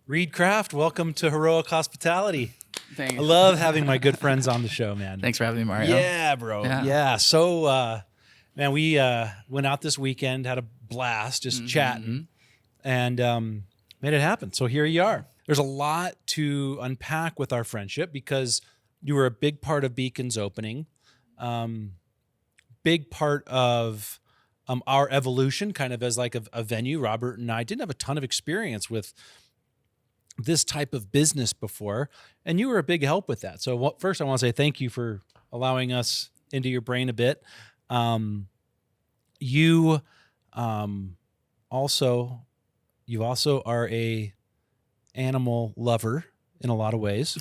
Reed Krafft, welcome to Heroic Hospitality. Thanks. I love having my good friends on the show, man. Thanks for having me, Mario. Yeah, bro. Yeah. So, man, we went out this weekend, had a blast, just chatting, and made it happen. So here you are. There's a lot to unpack with our friendship because you were a big part of Beacon's opening, big part of our evolution, kind of as like a venue. Robert and I didn't have a ton of experience with this type of business before, and you were a big help with that. So first I want to say thank you for allowing us into your brain a bit. You also are a animal lover in a lot of ways.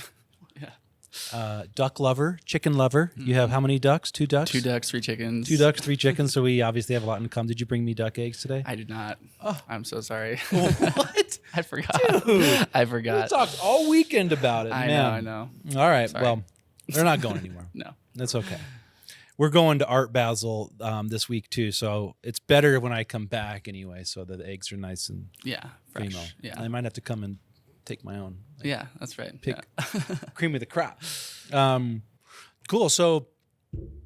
Duck lover, chicken lover. You have how many ducks? 2 ducks? 2 ducks, 3 chickens. 2 ducks, 3 chickens. So we obviously have a lot in common. Did you bring me duck eggs today? I did not. Oh. I'm so sorry. What? I forgot. Dude, I forgot. we talked all weekend about it. I man. know. All right. Sorry. Well, they're not going anymore. No. That's okay. We're going to Art Basel this week too, so it's better when I come back anyway, so that the eggs are nice and fresh. female. Yeah. I might have to come and take my own. Yeah, that's right. Pick cream of the crop. Cool. So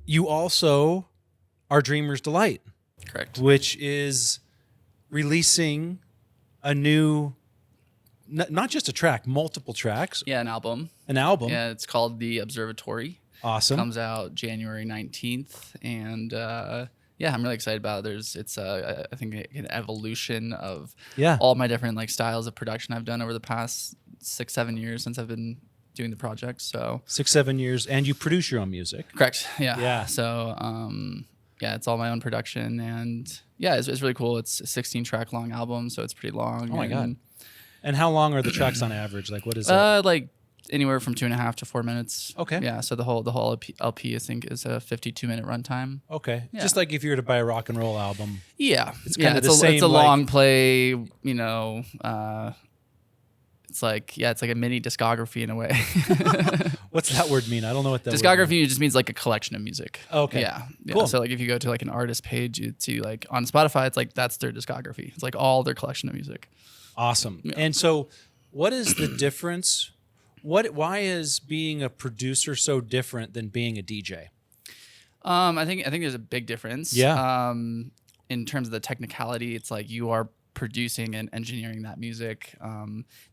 you also are Dreamer's Delight. Correct. Which is releasing a new, not just a track, multiple tracks. Yeah, an album. An album. Yeah, it's called The Observatory. Awesome. Comes out January 19th, and I'm really excited about it. It's I think an evolution of all my different like styles of production I've done over the past 6-7 years since I've been doing the project. So 6-7 years, and you produce your own music. Correct. Yeah. Yeah. So it's all my own production, and it's really cool. It's a 16-track long album, so it's pretty long. Oh my god! And how long are the tracks on average? Like what is it? Like anywhere from 2.5 to 4 minutes. Okay. Yeah. So the whole LP I think is a 52-minute runtime. Okay. Yeah. Just like if you were to buy a rock and roll album. Yeah. It's kind of the same. It's a long play. You know. It's like a mini discography in a way. What's that word mean? I don't know what that discography word means. Just means like a collection of music. Okay. Yeah. Cool. So like if you go to like an artist page, you'd see like on Spotify, it's like that's their discography. It's like all their collection of music. Awesome. Yeah. And so what is the difference? Why is being a producer so different than being a DJ? I think there's a big difference. Yeah. In terms of the technicality, it's like you are producing and engineering that music.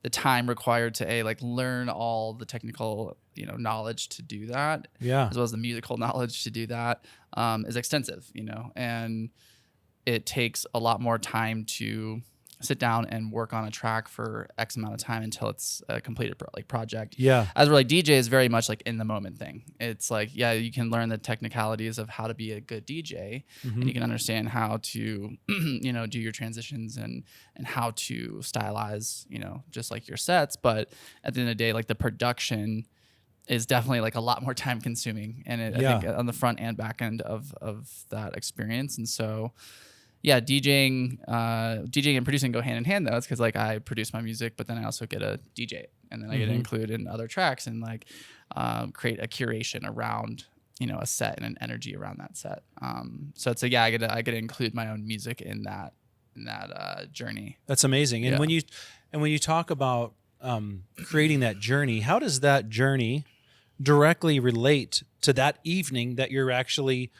The time required to learn all the technical knowledge to do that, as well as the musical knowledge to do that, is extensive. And it takes a lot more time to sit down and work on a track for X amount of time until it's a completed project. Yeah. As we're like DJ is very much like in the moment thing. It's like, you can learn the technicalities of how to be a good DJ, and you can understand how to, do your transitions and how to stylize, just like your sets. But at the end of the day, like the production is definitely like a lot more time consuming, and I think on the front and back end of that experience. And so, DJing and producing go hand in hand though. It's because like I produce my music, but then I also get a DJ it, and then I get to include in other tracks and like create a curation around a set and an energy around that set. So it's I get to include my own music in that journey. That's amazing. And when you talk about creating that journey, how does that journey directly relate to that evening that you're actually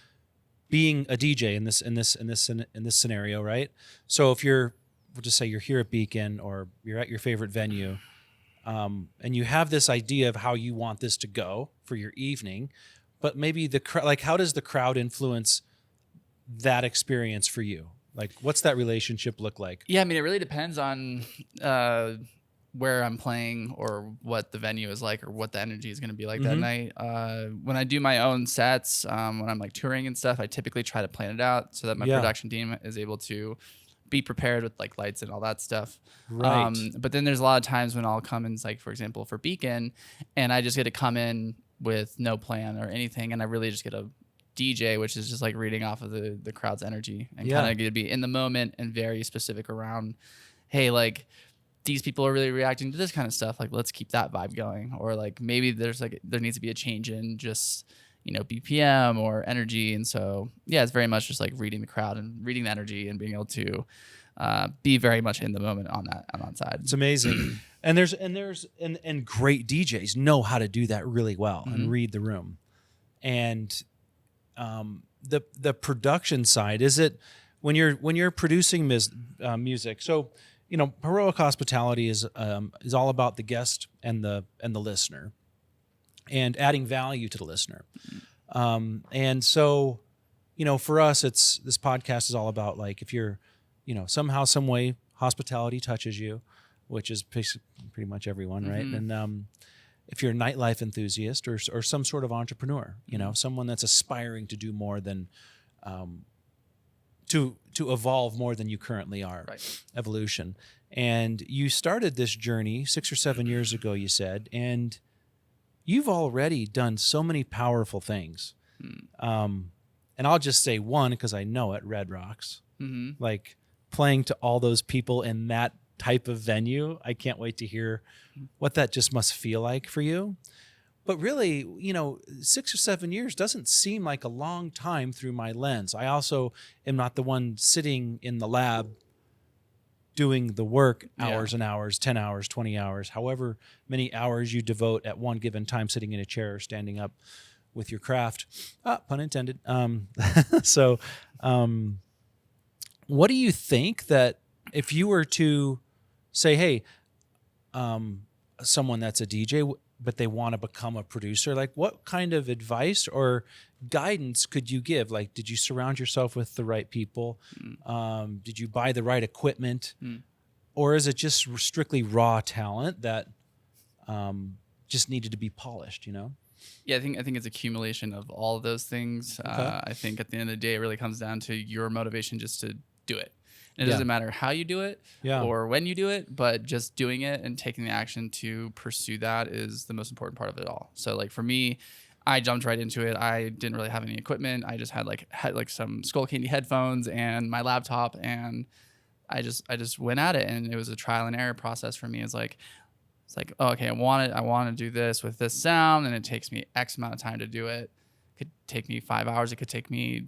being a DJ in this scenario, right? So if we'll just say you're here at Beacon or you're at your favorite venue, and you have this idea of how you want this to go for your evening, but maybe how does the crowd influence that experience for you? Like, what's that relationship look like? Yeah, I mean, it really depends on where I'm playing or what the venue is like or what the energy is going to be like that night. When I do my own sets, when I'm like touring and stuff, I typically try to plan it out so that my production team is able to be prepared with like lights and all that stuff. Right. But then there's a lot of times when I'll come in, like for example, for Beacon, and I just get to come in with no plan or anything, and I really just get a DJ, which is just like reading off of the crowd's energy and kind of get to be in the moment and very specific around, hey, like these people are really reacting to this kind of stuff. Like, let's keep that vibe going. Or like maybe there needs to be a change in just, BPM or energy. And so, it's very much just like reading the crowd and reading the energy and being able to be very much in the moment on that side. It's amazing. And great DJs know how to do that really well and read the room. And the production side, is it when you're producing music? So, heroic hospitality is all about the guest and the listener, and adding value to the listener. And so, for us, this podcast is all about, like, if you're, somehow, some way, hospitality touches you, which is pretty much everyone, right? And if you're a nightlife enthusiast or some sort of entrepreneur, someone that's aspiring to do more than to evolve more than you currently are, right. Evolution. And you started this journey 6 or 7 years ago, you said, and you've already done so many powerful things. And I'll just say one, because I know it, Red Rocks. Like, playing to all those people in that type of venue. I can't wait to hear what that just must feel like for you. But really, 6 or 7 years doesn't seem like a long time through my lens. I also am not the one sitting in the lab doing the work hours and hours, 10 hours, 20 hours, however many hours you devote at one given time sitting in a chair or standing up with your craft. Pun intended. So what do you think that if you were to say, hey, someone that's a DJ, but they want to become a producer, like, what kind of advice or guidance could you give? Like, did you surround yourself with the right people? Did you buy the right equipment? Or is it just strictly raw talent that just needed to be polished, Yeah, I think it's accumulation of all of those things. Okay. I think at the end of the day, it really comes down to your motivation just to do it. And it doesn't matter how you do it or when you do it, but just doing it and taking the action to pursue that is the most important part of it all. So, like, for me, I jumped right into it. I didn't really have any equipment. I just had some Skull Candy headphones and my laptop, and I just went at it, and it was a trial and error process for me. It's like, oh, okay, I want to do this with this sound, and it takes me X amount of time to do it. It could take me 5 hours. It could take me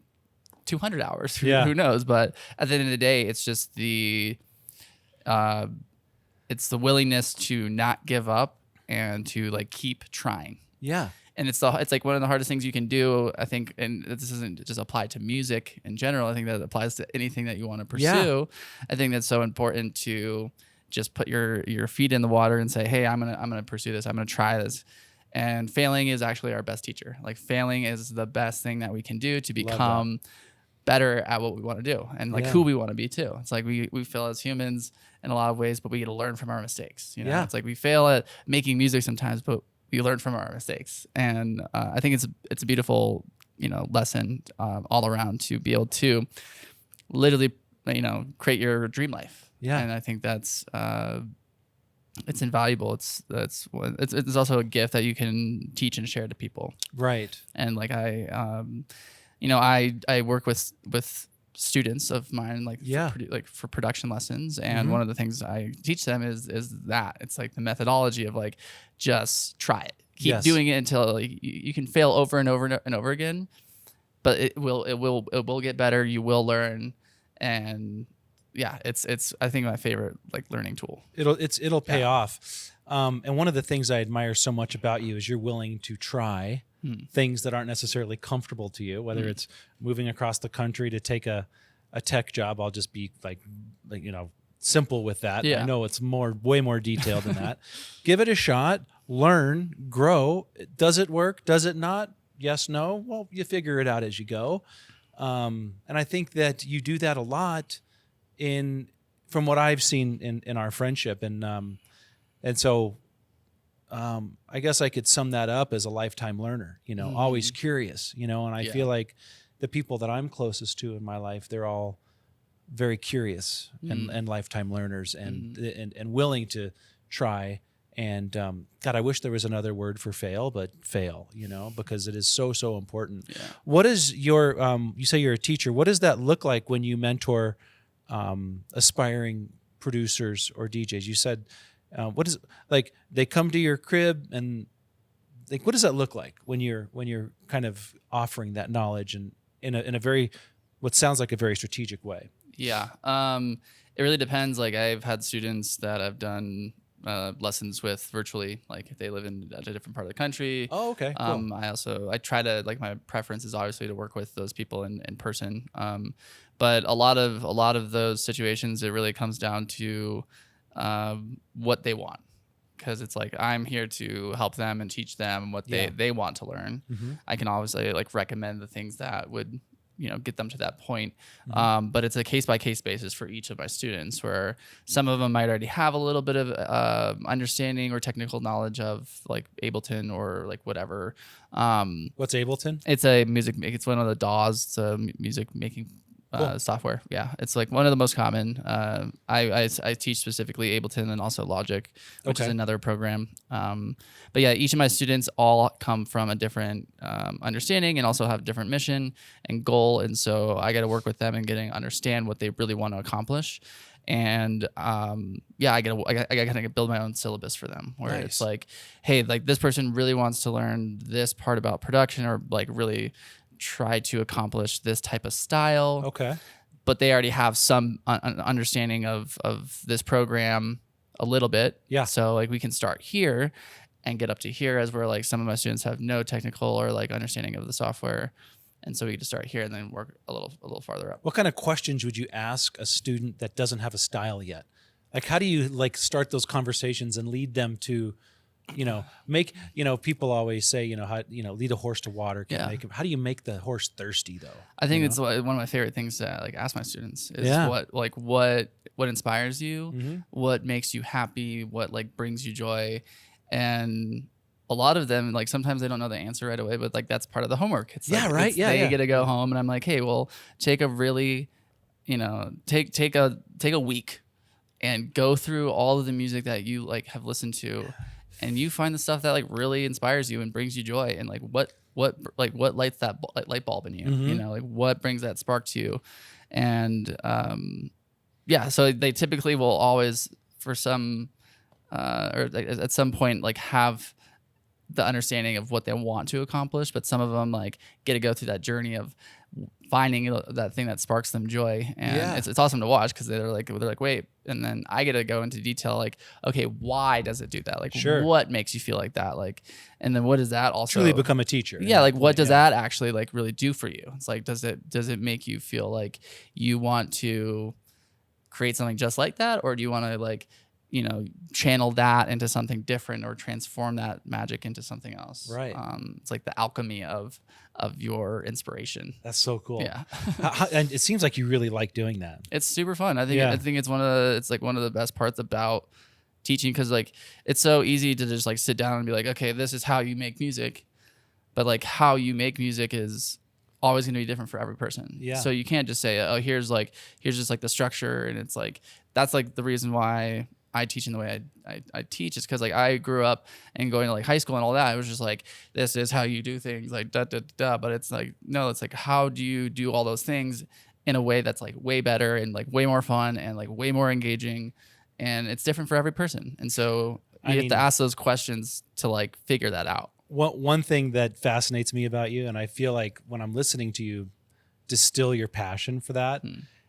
200 hours. Who knows? But at the end of the day, it's just it's the willingness to not give up and to, like, keep trying. Yeah. And it's like one of the hardest things you can do, I think, and this isn't just applied to music in general. I think that applies to anything that you want to pursue. Yeah. I think that's so important to just put your feet in the water and say, hey, I'm gonna pursue this. I'm gonna try this. And failing is actually our best teacher. Like, failing is the best thing that we can do to become better at what we want to do, and who we want to be too. It's like we fail as humans in a lot of ways, but we get to learn from our mistakes. It's like we fail at making music sometimes, but we learn from our mistakes. And I think it's a beautiful lesson all around to be able to literally create your dream life. And I think that's it's invaluable. It's also a gift that you can teach and share to people. Right. And like I work with students of mine, for production lessons. And one of the things I teach them is that it's like the methodology of, like, just try it, keep doing it until, like, you can fail over and over and over again, but it will get better. You will learn. And it's I think my favorite, like, learning tool. It'll pay off. And one of the things I admire so much about you is you're willing to try things that aren't necessarily comfortable to you, whether it's moving across the country to take a tech job. I'll just be like simple with that. I know it's way more detailed than that. Give it a shot, learn, grow. Does it work? Does it not? Yes, no. Well, you figure it out as you go. And I think that you do that a lot from what I've seen in our friendship. And so I guess I could sum that up as a lifetime learner, always curious, and I feel like the people that I'm closest to in my life, they're all very curious and lifetime learners and willing to try. And God, I wish there was another word for fail, but fail, because it is so, so important. Yeah. What is your, you say you're a teacher. What does that look like when you mentor aspiring producers or DJs? You said, what is, like, they come to your crib, and, like, what does that look like when you're kind of offering that knowledge and in a very, what sounds like a very strategic way? Yeah. It really depends. Like, I've had students that have done lessons with virtually, like if they live in a different part of the country. Oh, okay. Cool. I try to, like, my preference is obviously to work with those people in person. But a lot of those situations, it really comes down to what they want. Because it's like, I'm here to help them and teach them what they want to learn. Mm-hmm. I can obviously like recommend the things that would, get them to that point. Mm-hmm. But it's a case-by-case basis for each of my students, where some of them might already have a little bit of understanding or technical knowledge of like Ableton or like whatever. What's Ableton? It's one of the DAWs. It's a music making software. Yeah, it's like one of the most common. I teach specifically Ableton and also Logic, which is another program. But yeah, each of my students all come from a different understanding and also have a different mission and goal, and so I got to work with them and understand what they really want to accomplish. And I gotta kind of build my own syllabus for them, where it's like, hey, like this person really wants to learn this part about production, or like really try to accomplish this type of style. Okay. But they already have some understanding of this program a little bit. Yeah. So like we can start here and get up to here, as where like some of my students have no technical or like understanding of the software. And so we can start here and then work a little farther up. What kind of questions would you ask a student that doesn't have a style yet? Like, how do you like start those conversations and lead them to, people always say, how, lead a horse to water. How do you make the horse thirsty though? I think it's one of my favorite things to like ask my students is what inspires you, Mm-hmm. what makes you happy, what like brings you joy. And a lot of them, like sometimes they don't know the answer right away, but like that's part of the homework. It's like, they get to go home and I'm like, hey, well, take a really, take a week and go through all of the music that you like have listened to. And you find the stuff that like really inspires you and brings you joy, and like what lights that light bulb in you, Mm-hmm. like what brings that spark to you. And so they typically will always, for some or at some point, like have the understanding of what they want to accomplish, but some of them like get to go through that journey of finding that thing that sparks them joy, and it's awesome to watch, because they're like wait, and then I get to go into detail, like, okay, why does it do that, like what makes you feel like that, like, and then what does that also truly become a teacher, like what does that actually like really do for you? It's like, does it make you feel like you want to create something just like that, or do you want to like channel that into something different, or transform that magic into something else? Right. It's like the alchemy of your inspiration. That's so cool. Yeah. And it seems like you really like doing that. It's super fun. I think it's one of the best parts about teaching, because like it's so easy to just like sit down and be like, okay, this is how you make music, but like how you make music is always going to be different for every person. Yeah. So you can't just say, oh, here's just like the structure, and it's like that's like the reason why I teach in the way I teach, is because like I grew up and going to like high school and all that. It was just like, this is how you do things, like da da da. But it's like, no, it's like, how do you do all those things in a way that's like way better and like way more fun and like way more engaging, and it's different for every person. And so you have to ask those questions to like figure that out. One thing that fascinates me about you, and I feel like when I'm listening to you distill your passion for that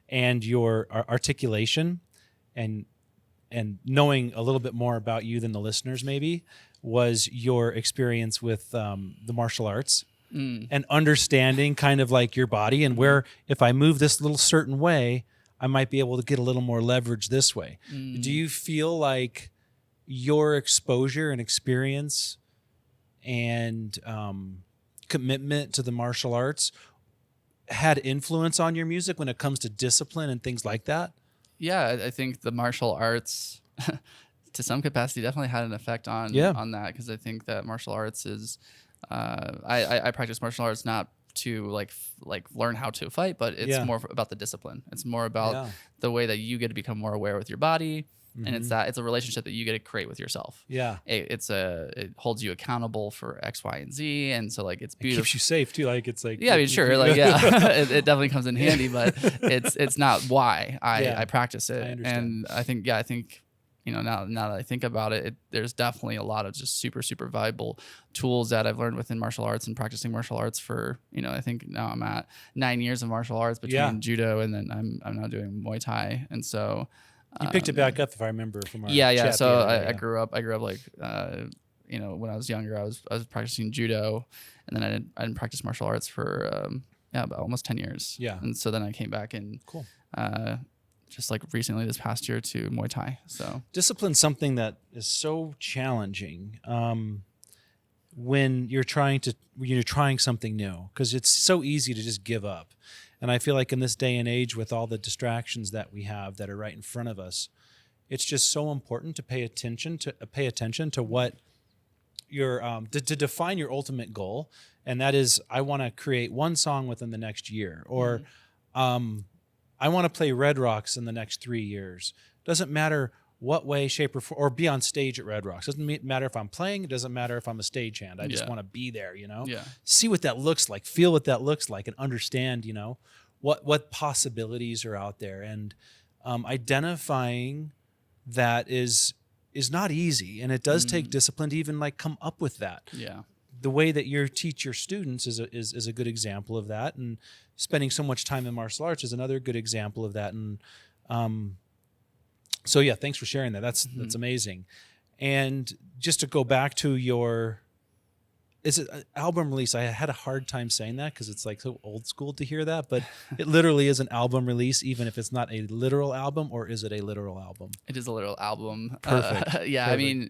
and your articulation and knowing a little bit more about you than the listeners maybe, was your experience with the martial arts and understanding kind of like your body, and where if I move this little certain way, I might be able to get a little more leverage this way. Do you feel like your exposure and experience and commitment to the martial arts had influence on your music when it comes to discipline and things like that? Yeah, I think the martial arts, to some capacity, definitely had an effect on that, because I think that martial arts is, I practice martial arts not to like learn how to fight, but it's more about the discipline. It's more about the way that you get to become more aware with your body. And it's a relationship that you get to create with yourself. Yeah, it holds you accountable for X, Y, and Z, and so like it's beautiful. It keeps you safe too. Like it's like sure, like it definitely comes in handy, but it's not why I practice it. And I think now that I think about it, there's definitely a lot of just super super valuable tools that I've learned within martial arts and practicing martial arts for I think now I'm at 9 years of martial arts between judo and then I'm now doing Muay Thai, and so. You picked it back up, if I remember from our yeah. chat So the other day, I grew up like when I was younger, I was practicing judo, and then I didn't practice martial arts for about almost 10 years. Yeah. And so then I came back and Cool. Just like recently this past year to Muay Thai. So Discipline's something that is so challenging when you're trying something new, because it's so easy to just give up. And I feel like in this day and age, with all the distractions that we have that are right in front of us, it's just so important to pay attention to what your to define your ultimate goal, and that is, I want to create one song within the next year, or I want to play Red Rocks in the next 3 years. Doesn't matter what way, shape, or form, or be on stage at Red Rocks. Doesn't matter if I'm playing. It doesn't matter if I'm a stagehand. I just want to be there, see what that looks like, feel what that looks like, and understand, what possibilities are out there. And identifying that is not easy, and it does take discipline to even like come up with that. Yeah. The way that you teach your students is a good example of that, and spending so much time in martial arts is another good example of that. And so yeah, thanks for sharing that. That's amazing. And just to go back to is it an album release? I had a hard time saying that because it's like so old school to hear that, but it literally is an album release, even if it's not a literal album. Or is it a literal album? It is a literal album. Perfect. Yeah, Perfect. I mean,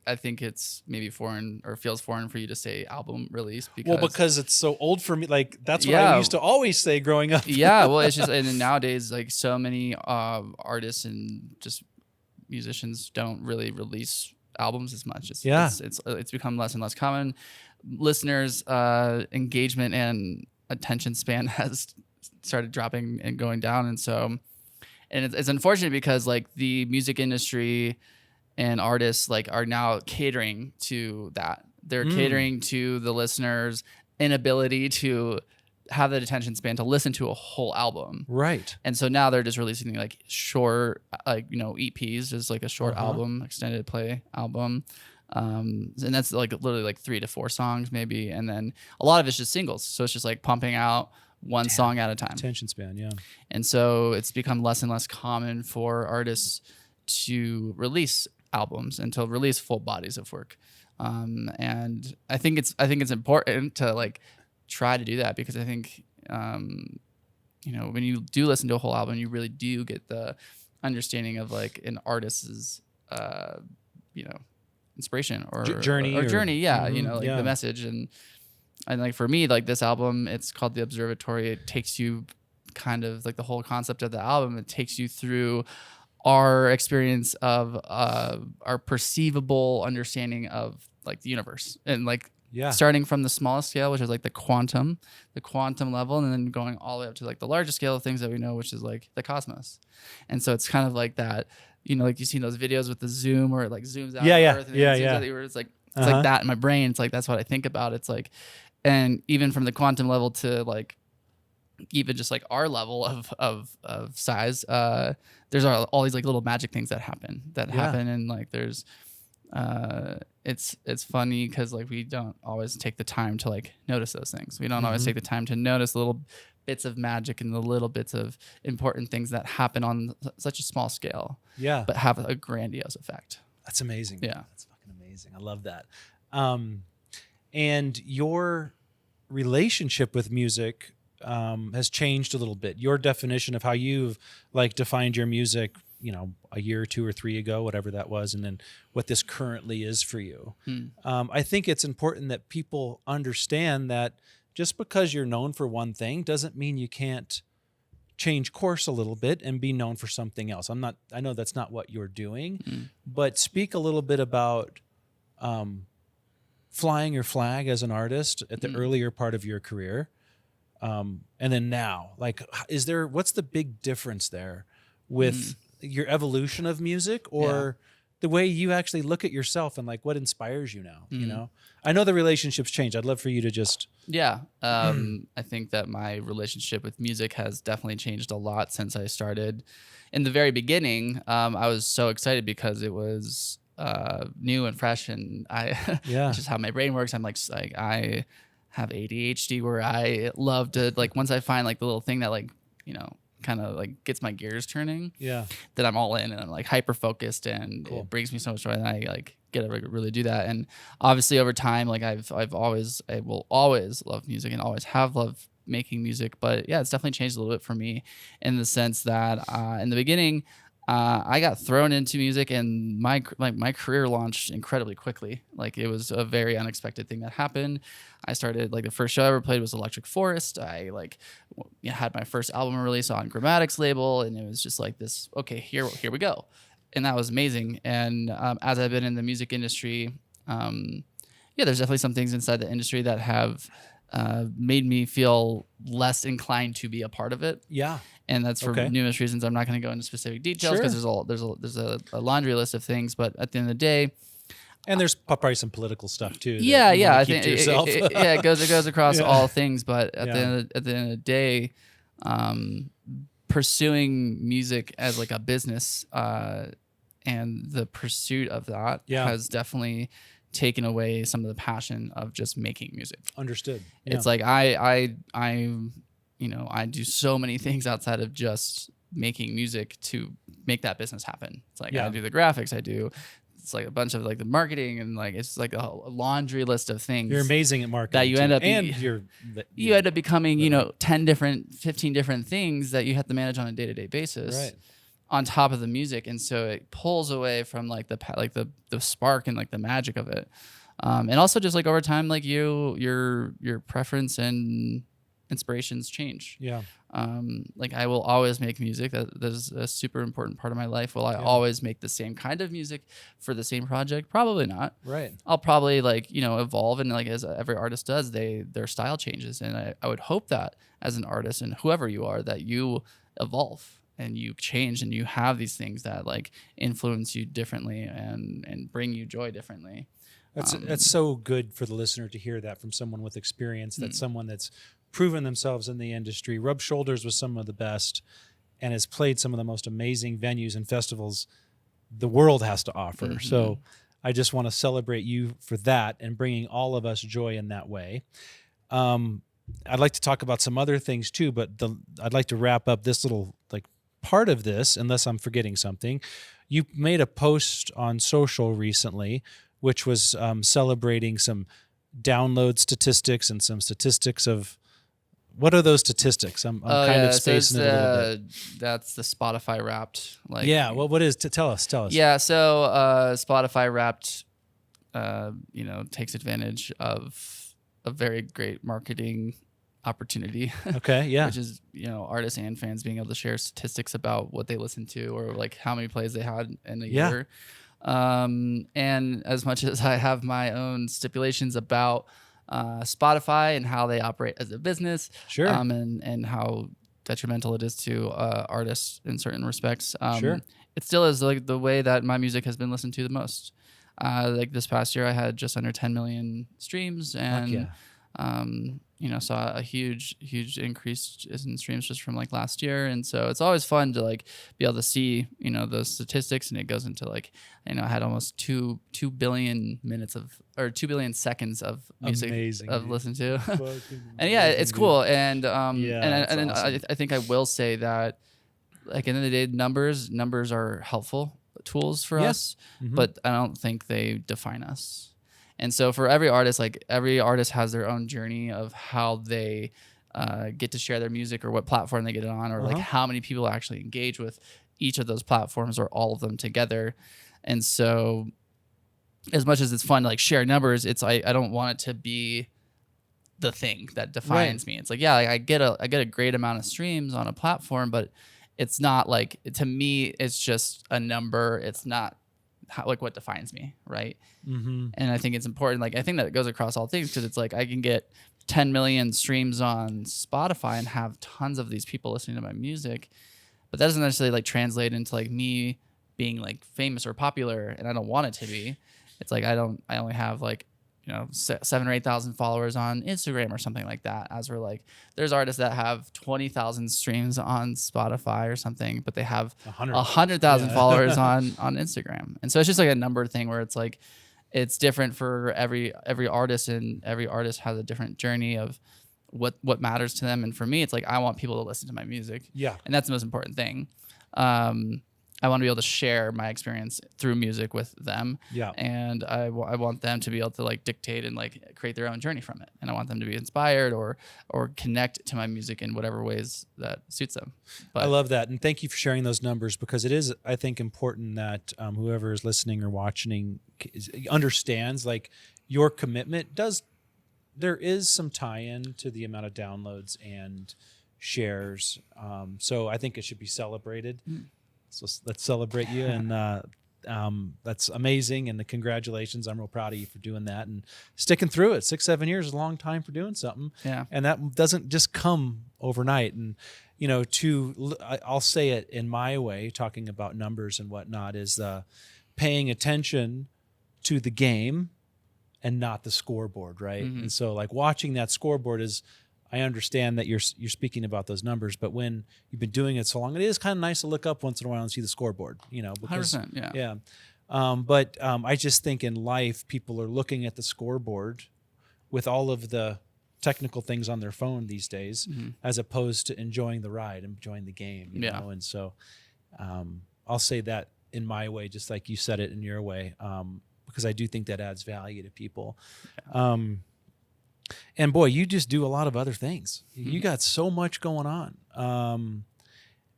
I think it's maybe foreign, or feels foreign for you to say album release, because it's so old for me. Like that's what I used to always say growing up. Yeah, well, it's just, and then nowadays, like so many artists and just musicians don't really release albums as much. It's become less and less common. Listeners' engagement and attention span has started dropping and going down, and so, and it's unfortunate because like the music industry and artists like are now catering to that. They're catering to the listeners' inability to have the attention span to listen to a whole album. Right. And so now they're just releasing like short, EPs, just like a short album, extended play album. And that's like literally like 3 to 4 songs maybe. And then a lot of it's just singles. So it's just like pumping out one song at a time. Attention span, yeah. And so it's become less and less common for artists to release albums and to release full bodies of work. And I think it's important to like try to do that, because I think, when you do listen to a whole album, you really do get the understanding of like an artist's, inspiration or journey, yeah, the message. And like for me, like this album, it's called The Observatory. It takes you kind of like the whole concept of the album. It takes you through our experience of our perceivable understanding of like the universe, and like starting from the smallest scale, which is like the quantum level, and then going all the way up to like the largest scale of things that we know, which is like the cosmos. And so it's kind of like that, like you see those videos with the zoom where it like zooms out. Earth and it zooms out the Earth. It's like it's like that in my brain. It's like that's what I think about. It's like, and even from the quantum level to like even just like our level of size, there's all these like little magic things that happen, and like there's it's funny because like we don't always take the time to like notice those things. We don't always take the time to notice the little bits of magic and the little bits of important things that happen on such a small scale, but have a grandiose effect. That's amazing. Yeah, that's fucking amazing. I love that. And your relationship with music has changed a little bit. Your definition of how you've like defined your music, a year or 2 or 3 ago, whatever that was, and then what this currently is for you. I think it's important that people understand that just because you're known for one thing doesn't mean you can't change course a little bit and be known for something else. I know that's not what you're doing, but speak a little bit about flying your flag as an artist at the earlier part of your career. And then now, like, what's the big difference there with your evolution of music, or the way you actually look at yourself, and like what inspires you now? I know the relationship's changed. I'd love for you to just. I think that my relationship with music has definitely changed a lot since I started. In the very beginning, I was so excited because it was new and fresh, and it's just how my brain works. I'm like I have ADHD, where I love to like, once I find like the little thing that like, kind of like gets my gears turning, Yeah. then I'm all in and I'm like hyper focused, and Cool. it brings me so much joy, and I like get to really do that. And obviously over time, like I will always love music and always have loved making music. But yeah, it's definitely changed a little bit for me in the sense that in the beginning, I got thrown into music, and my career launched incredibly quickly. Like it was a very unexpected thing that happened. I started, like, the first show I ever played was Electric Forest. I had my first album release on Grammatics label, and it was just like this. Okay, here we go, and that was amazing. And as I've been in the music industry, there's definitely some things inside the industry that have made me feel less inclined to be a part of it. Yeah. And that's for numerous reasons. I'm not going to go into specific details because there's a laundry list of things. But at the end of the day, and there's probably some political stuff too. I think it goes across all things. But at the end of the day, pursuing music as like a business and the pursuit of that has definitely taken away some of the passion of just making music. Understood. It's like I do so many things outside of just making music to make that business happen. It's like I do the graphics, it's like a bunch of like the marketing, and like it's like a laundry list of things. You're amazing at marketing that you end up you end up becoming 10 different, 15 different things that you have to manage on a day-to-day basis. Right. On top of the music, and so it pulls away from like the spark and like the magic of it, and also just like over time, like your preference and inspirations change. Yeah. Like I will always make music. That is a super important part of my life. Will I always make the same kind of music for the same project? Probably not. Right. I'll probably evolve, and like as every artist does, their style changes, and I would hope that as an artist, and whoever you are, that you evolve and you change, and you have these things that like influence you differently and bring you joy differently. That's so good for the listener to hear that from someone with experience, that someone that's proven themselves in the industry, rubbed shoulders with some of the best, and has played some of the most amazing venues and festivals the world has to offer. Mm-hmm. So I just want to celebrate you for that and bringing all of us joy in that way. I'd like to talk about some other things too, but I'd like to wrap up this little part of this, unless I'm forgetting something. You made a post on social recently, which was celebrating some download statistics and some statistics of, what are those statistics? I'm kind of spacing it a little bit. That's the Spotify Wrapped. What is? Tell us. Yeah, so Spotify Wrapped, takes advantage of a very great marketing opportunity. Okay, yeah. Which is, artists and fans being able to share statistics about what they listened to, or like how many plays they had in a year. And as much as I have my own stipulations about Spotify and how they operate as a business, sure, and how detrimental it is to artists in certain respects, sure, it still is like the way that my music has been listened to the most. Like this past year, I had just under 10 million streams, and saw a huge increase in streams just from like last year. And so it's always fun to like be able to see, those statistics, and it goes into like, I had almost 2 billion minutes or 2 billion seconds of music I've listened to. And yeah, it's cool. And, and awesome. I think I will say that, like, at the end of the day, numbers are helpful tools for us, but I don't think they define us. And so for every artist, like every artist has their own journey of how they get to share their music, or what platform they get it on, or like how many people actually engage with each of those platforms, or all of them together. And so as much as it's fun to like share numbers, I don't want it to be the thing that defines me. It's like, I get a great amount of streams on a platform, but it's not like, to me, it's just a number. It's not what defines me, right? Mm-hmm. And I think it's important. Like, I think that it goes across all things, because it's like I can get 10 million streams on Spotify and have tons of these people listening to my music, but that doesn't necessarily like translate into like me being like famous or popular, and I don't want it to be. It's like I only have like 7,000 or 8,000 followers on Instagram or something like that. As we're like, there's artists that have 20,000 streams on Spotify or something, but they have 100,000 followers on Instagram. And so it's just like a number thing where it's like, it's different for every artist, and every artist has a different journey of what matters to them. And for me, it's like I want people to listen to my music. Yeah. And that's the most important thing. I want to be able to share my experience through music with them. Yeah. And I want them to be able to like dictate and like create their own journey from it. And I want them to be inspired or connect to my music in whatever ways that suits them. But I love that. And thank you for sharing those numbers, because it is, I think, important that whoever is listening or watching understands like your commitment there is some tie-in to the amount of downloads and shares. So I think it should be celebrated. So let's celebrate you, and that's amazing. And congratulations! I'm real proud of you for doing that and sticking through it. 6-7 years is a long time for doing something. Yeah, and that doesn't just come overnight. And I'll say it in my way, talking about numbers and whatnot, is paying attention to the game and not the scoreboard, right? Mm-hmm. And so, like, watching that scoreboard is. I understand that you're speaking about those numbers, but when you've been doing it so long, it is kind of nice to look up once in a while and see the scoreboard, because 100%, yeah. But I just think in life, people are looking at the scoreboard with all of the technical things on their phone these days, as opposed to enjoying the ride, enjoying the game, you know? And so I'll say that in my way, just like you said it in your way, because I do think that adds value to people. Yeah. And boy, you just do a lot of other things. You got so much going on.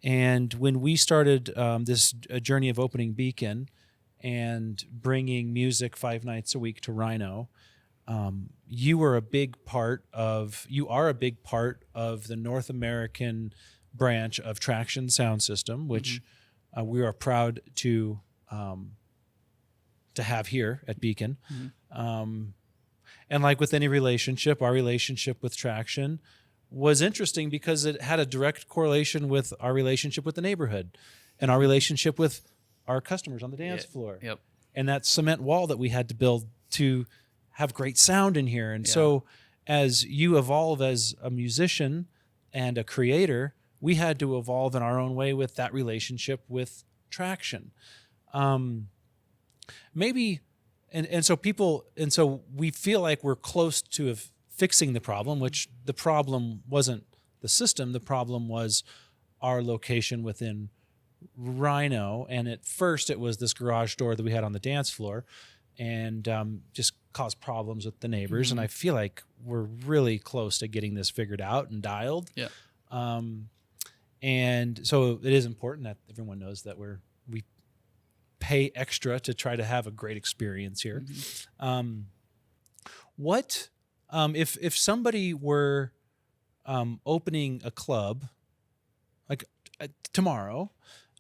And when we started this journey of opening Beacon and bringing music 5 nights a week to Rhino, you are a big part of the North American branch of Traction Sound System, which we are proud to have here at Beacon. And like with any relationship, our relationship with Traction was interesting because it had a direct correlation with our relationship with the neighborhood and our relationship with our customers on the dance floor. Yep. And that cement wall that we had to build to have great sound in here. And so as you evolve as a musician and a creator, we had to evolve in our own way with that relationship with Traction. And so we feel like we're close to fixing the problem, which the problem wasn't the system. The problem was our location within Rhino. And at first it was this garage door that we had on the dance floor, and just caused problems with the neighbors. And I feel like we're really close to getting this figured out and dialed. Yeah. And so it is important that everyone knows that we pay extra to try to have a great experience here. What if somebody were opening a club like tomorrow,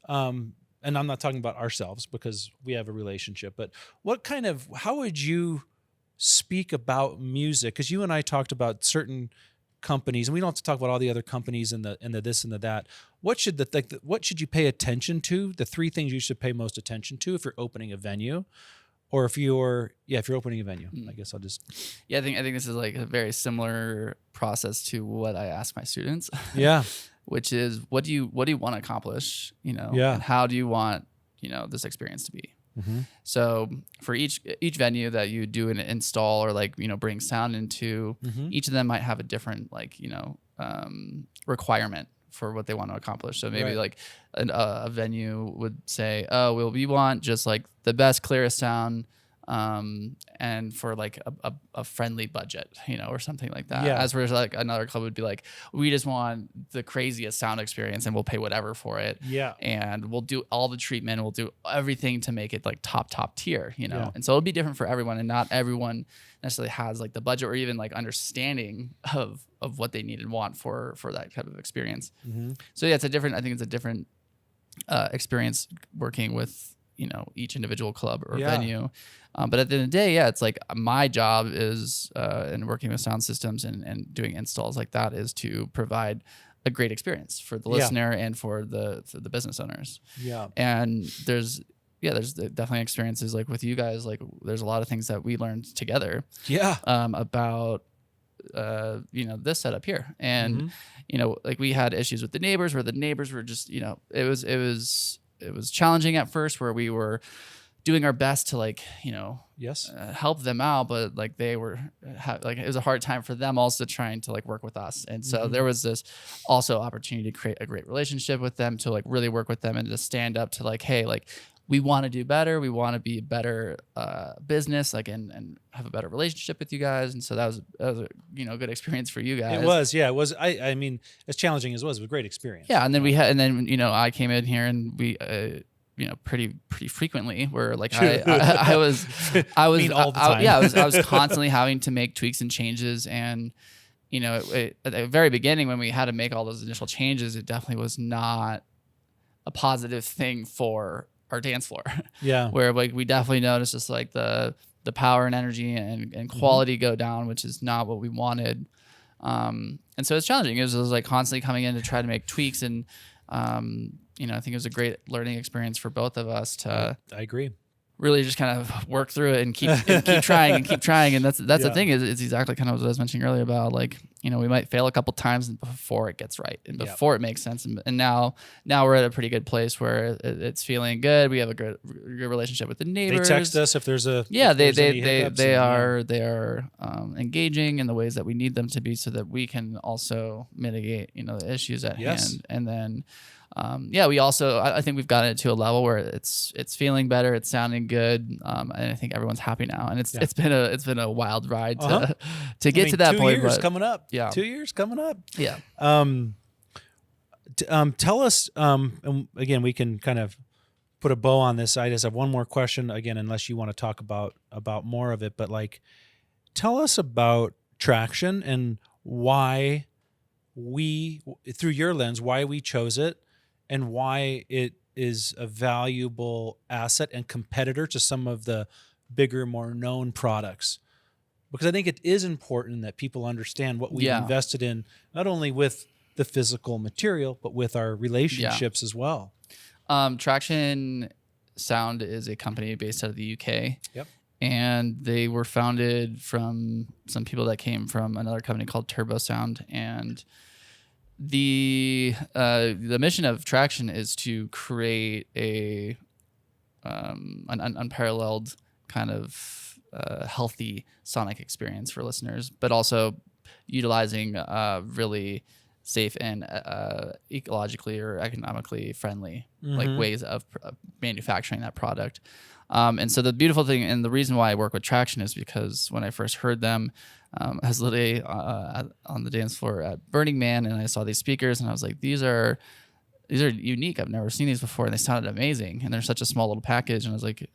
and I'm not talking about ourselves because we have a relationship, but how would you speak about music? Because you and I talked about certain companies, and we don't have to talk about all the other companies and the this and the that. What should you pay attention to? The 3 things you should pay most attention to if you're opening a venue, or if you're opening a venue. I guess I'll just. Yeah, I think this is like a very similar process to what I ask my students. Yeah. Which is, what do you want to accomplish? Yeah. And how do you want this experience to be? So for each venue that you do an install or bring sound into, each of them might have a different requirement for what they want to accomplish. So maybe a venue would say, oh, well, we want just like the best, clearest sound, and for like a friendly budget, or something like that. Yeah. As whereas like another club would be like, we just want the craziest sound experience and we'll pay whatever for it. Yeah. And we'll do all the treatment. We'll do everything to make it like top tier, Yeah. And so it'll be different for everyone, and not everyone necessarily has like the budget or even like understanding of what they need and want for that type of experience. So yeah, I think it's a different experience working with each individual club or venue. But at the end of the day, it's like my job is in working with sound systems and doing installs like that is to provide a great experience for the listener and for the business owners. Yeah. And there's definitely experiences like with you guys, like there's a lot of things that we learned together. Yeah. About this setup here. And like we had issues with the neighbors where the neighbors were just, it was challenging at first, where we were doing our best to like, Yes. help them out, but like they were like it was a hard time for them also trying to like work with us. And so there was this also opportunity to create a great relationship with them, to like really work with them and to stand up to like, hey, like we want to do better, we want to be a better business, like and have a better relationship with you guys. And so that was a good experience for you guys. It was, yeah, it was. I mean, as challenging as it was a great experience. Yeah, and then I came in here and we pretty frequently where like I was all the time. I was constantly having to make tweaks and changes. And at the very beginning when we had to make all those initial changes, it definitely was not a positive thing for our dance floor. Yeah. Where like we definitely noticed just like the power and energy and quality go down, which is not what we wanted. And so it's challenging. It was like constantly coming in to try to make tweaks. And I think it was a great learning experience for both of us to I agree. really just kind of work through it and keep trying and keep trying. And that's the thing is it's exactly kind of what I was mentioning earlier about like, we might fail a couple times before it gets right and before it makes sense. And now we're at a pretty good place where it's feeling good. We have a good relationship with the neighbors. They text us if there's a, they are engaging in the ways that we need them to be so that we can also mitigate, the issues at hand. And then, we also, I think we've gotten it to a level where it's feeling better. It's sounding good. And I think everyone's happy now. And it's been a wild ride to get to that 2 point. years coming up. Yeah. 2 years coming up. Yeah. Tell us, and again, we can kind of put a bow on this. I just have one more question again, unless you want to talk about more of it, but like, tell us about Traction and why through your lens, why we chose it and why it is a valuable asset and competitor to some of the bigger, more known products. Because I think it is important that people understand what we've invested in, not only with the physical material, but with our relationships as well. Traction Sound is a company based out of the UK. Yep. And they were founded from some people that came from another company called Turbo Sound. And the mission of Traction is to create an unparalleled kind of healthy sonic experience for listeners, but also utilizing really safe and ecologically or economically friendly like ways of manufacturing that product. And so the beautiful thing and the reason why I work with Traction is because when I first heard them, I was literally on the dance floor at Burning Man and I saw these speakers and I was like, these are unique. I've never seen these before. And they sounded amazing. And they're such a small little package. And I was like,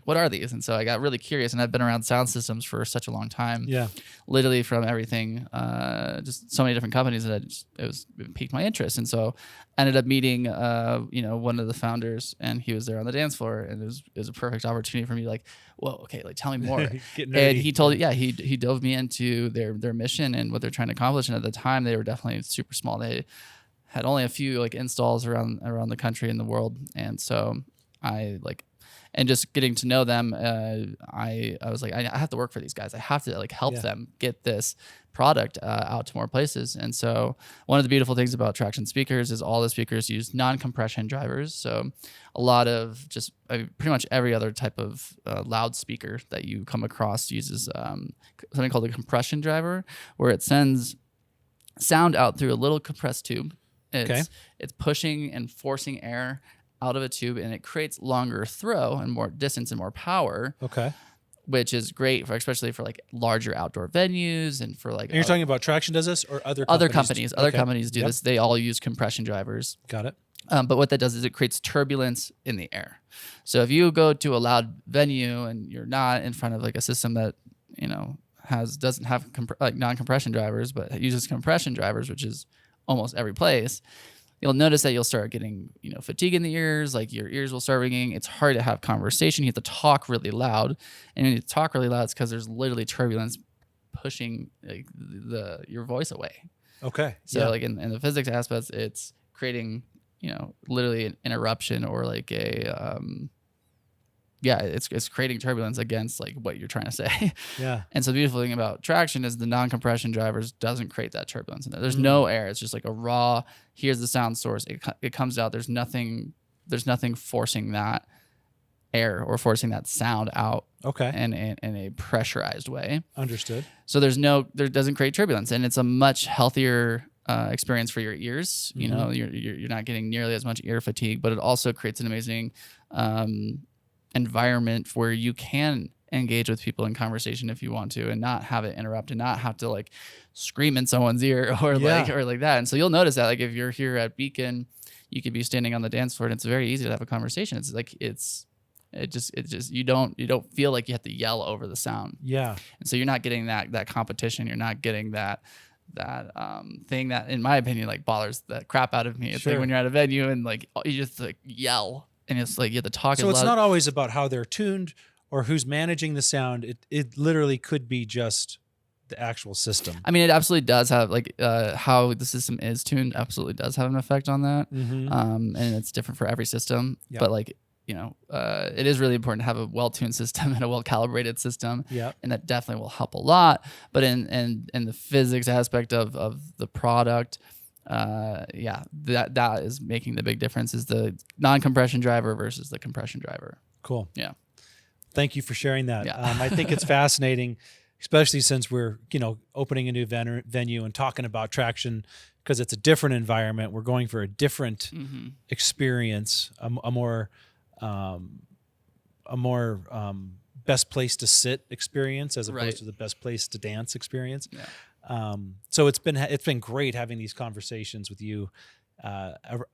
what are these? And so I got really curious, and I've been around sound systems for such a long time. Yeah. Literally from everything, just so many different companies that it piqued my interest. And so I ended up meeting, one of the founders, and he was there on the dance floor, and it was a perfect opportunity for me to like, whoa, okay, like tell me more. And he told, he dove me into their mission and what they're trying to accomplish. And at the time they were definitely super small. They had only a few like installs around the country and the world. And so and just getting to know them, I was like, I have to work for these guys. I have to like help them get this product out to more places. And so one of the beautiful things about Traction speakers is all the speakers use non-compression drivers. So a lot of pretty much every other type of loudspeaker that you come across uses something called a compression driver, where it sends sound out through a little compressed tube. It's pushing and forcing air out of a tube, and it creates longer throw and more distance and more power. Okay. Which is great especially for like larger outdoor venues and for like. And you're talking about Traction does this or other companies? Other companies do this. They all use compression drivers. Got it. But what that does is it creates turbulence in the air. So if you go to a loud venue and you're not in front of like a system that doesn't have non-compression drivers, but uses compression drivers, which is almost every place, you'll notice that you'll start getting, fatigue in the ears, like your ears will start ringing. It's hard to have conversation. You have to talk really loud. And when you talk really loud, it's because there's literally turbulence pushing like your voice away. Okay. So like in the physics aspects, it's creating, literally an interruption or like it's creating turbulence against like what you're trying to say. Yeah. And so the beautiful thing about Traction is the non-compression drivers doesn't create that turbulence in there. There's no air. It's just like a raw, here's the sound source. It comes out. There's nothing forcing that air or forcing that sound out Okay. in a pressurized way. Understood. So there doesn't create turbulence, and it's a much healthier experience for your ears. You know, you're not getting nearly as much ear fatigue, but it also creates an amazing environment where you can engage with people in conversation if you want to, and not have it interrupt, and not have to like scream in someone's ear or like that. And so you'll notice that like if you're here at Beacon, you could be standing on the dance floor and it's very easy to have a conversation. It's like it just you don't feel like you have to yell over the sound. Yeah. And so you're not getting that competition. You're not getting that thing that, in my opinion, like bothers the crap out of me. It's like when you're at a venue and like you just like yell, and it's like you have to talk. So it's not always about how they're tuned or who's managing the sound. It literally could be just the actual system. I mean, it absolutely does have like how the system is tuned. Absolutely does have an effect on that. And it's different for every system. Yep. But like, you know, it is really important to have a well-tuned system and a well-calibrated system. Yeah. And that definitely will help a lot. But in the physics aspect of the product, that is making the big difference, is the non-compression driver versus the compression driver. Cool. Yeah. Thank you for sharing that. Yeah. I think it's fascinating, especially since we're, opening a new venue and talking about traction, because it's a different environment. We're going for a different experience, a more best place to sit experience, as opposed to the best place to dance experience. Yeah. So it's been great having these conversations with you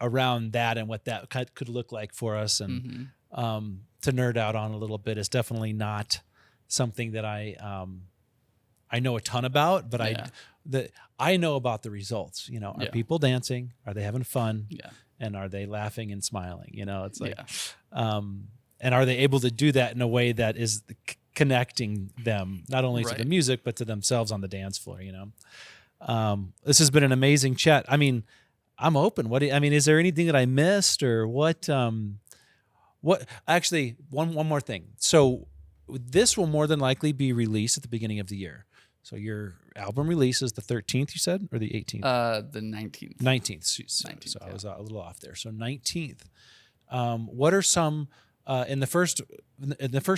around that and what that could look like for us, and to nerd out on a little bit. Is definitely not something that I know a ton about, but I know about the results. Are people dancing? Are they having fun? Yeah. And are they laughing and smiling? It's like, and are they able to do that in a way that is connecting them not only to the music but to themselves on the dance floor? This has been an amazing chat. I mean, I'm open. Is there anything that I missed, or what? What actually? One more thing. So this will more than likely be released at the beginning of the year. So your album release is the 13th, you said, or the 18th? The 19th. 19th. So I was a little off there. So 19th. What are some in the first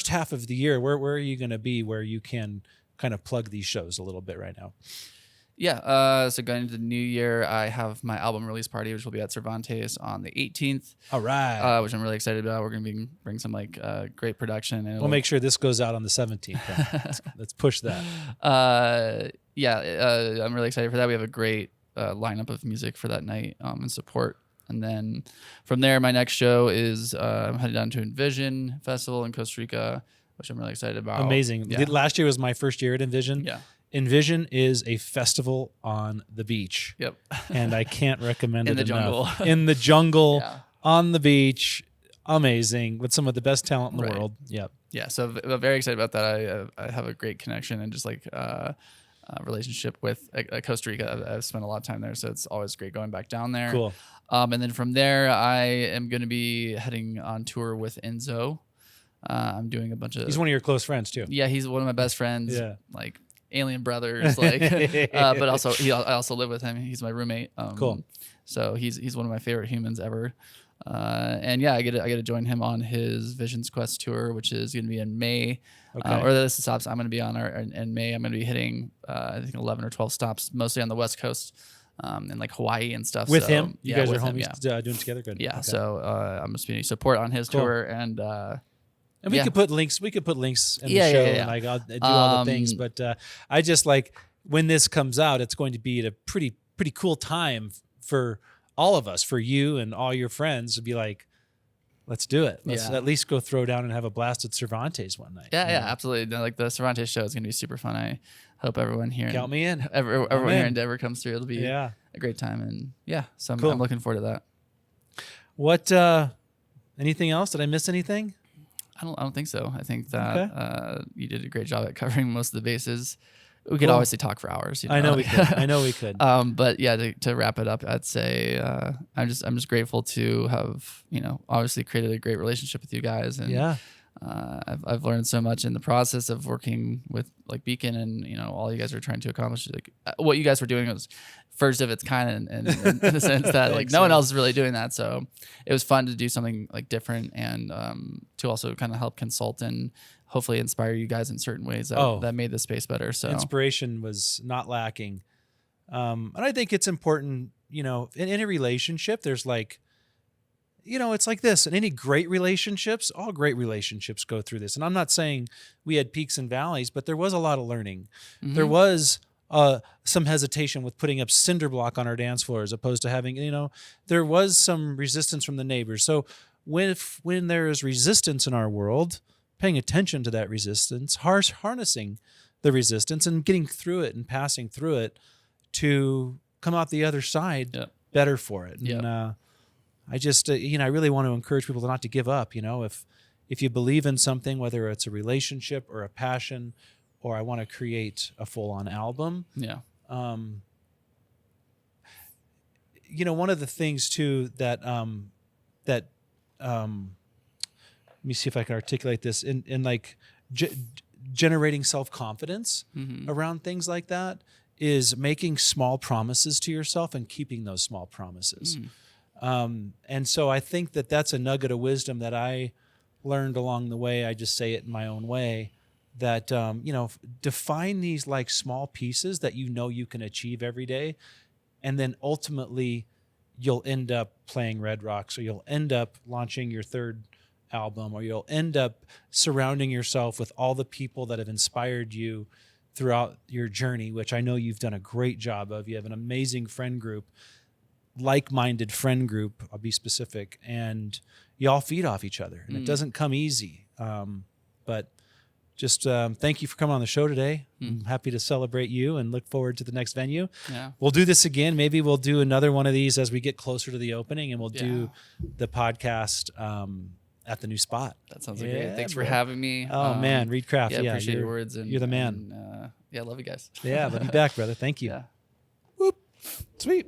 half of the year? Where are you going to be, where you can kind of plug these shows a little bit right now? Yeah. So going into the new year, I have my album release party, which will be at Cervantes on the 18th. All right. Which I'm really excited about. We're going to bring some like great production. And we'll make sure this goes out on the 17th. Let's push that. I'm really excited for that. We have a great lineup of music for that night and support. And then from there, my next show is I'm headed down to Envision Festival in Costa Rica, which I'm really excited about. Amazing. Yeah. Last year was my first year at Envision. Yeah. Envision is a festival on the beach. Yep. And I can't recommend it enough. Jungle. In the jungle, Yeah. on the beach. Amazing. With some of the best talent in the world. Yep. Yeah. So I'm very excited about that. I have a great connection and just like relationship with Costa Rica. I've spent a lot of time there, so it's always great going back down there. Cool. And then from there, I am going to be heading on tour with Enzo. I'm doing a bunch of... He's one of your close friends, too. Yeah, he's one of my best friends. Yeah. Like alien brothers. Like, but also I also live with him. He's my roommate. Cool. So he's one of my favorite humans ever. And yeah, I get to join him on his Visions Quest tour, which is going to be in May. Okay. Or the stops I'm going to be on are in May. I'm going to be hitting I think 11 or 12 stops, mostly on the West Coast. And like Hawaii and stuff. With him? You guys are with him, homies doing it together? Good. Yeah. Okay. So I'm just being support on his tour, and we could put links. We could put links in the show, and like I'll do all the things. But I just like when this comes out, it's going to be at a pretty cool time for all of us, for you and all your friends to be like, let's do it. Let's at least go throw down and have a blast at Cervantes one night. Yeah, absolutely. Like the Cervantes show is going to be super fun. I hope everyone here, count me in. Everyone here in Denver comes through. It'll be a great time, and so cool. I'm looking forward to that. What? Anything else? Did I miss anything? I don't think so. I think that you did a great job at covering most of the bases. We could obviously talk for hours. I know we could. I know we could. But yeah, to wrap it up, I'd say I'm just grateful to have obviously created a great relationship with you guys, and I've learned so much in the process of working with like Beacon, and all you guys are trying to accomplish. Like what you guys were doing was first of its kind, in the sense that like no one else is really doing that. So it was fun to do something like different, and to also kind of help consult and hopefully inspire you guys in certain ways that made the space better. So inspiration was not lacking, and I think it's important. In any relationship, there's like. It's like this. In any great relationships, all great relationships go through this. And I'm not saying we had peaks and valleys, but there was a lot of learning. Mm-hmm. There was some hesitation with putting up cinder block on our dance floor as opposed to having, there was some resistance from the neighbors. So when there is resistance in our world, paying attention to that resistance, harnessing the resistance and getting through it and passing through it to come out the other side better for it. Yep. And, I just, I really want to encourage people not to give up. If you believe in something, whether it's a relationship or a passion, or I want to create a full-on album. Yeah. One of the things too that let me see if I can articulate this in like generating self-confidence around things like that is making small promises to yourself and keeping those small promises. And so I think that that's a nugget of wisdom that I learned along the way. I just say it in my own way that, define these like small pieces that you can achieve every day. And then ultimately you'll end up playing Red Rocks, or you'll end up launching your third album, or you'll end up surrounding yourself with all the people that have inspired you throughout your journey, which I know you've done a great job of. You have an amazing friend group. Like-minded friend group, I'll be specific, and you all feed off each other, and it doesn't come easy. But just thank you for coming on the show today. I'm happy to celebrate you and look forward to the next venue. Yeah. We'll do this again. Maybe we'll do another one of these as we get closer to the opening, and we'll do the podcast at the new spot. That sounds great. Thanks for having me. Oh man, Reed Krafft. Yeah, appreciate your words. And you're the man. And, love you guys. Love you back, brother. Thank you. Yeah. Whoop. Sweet.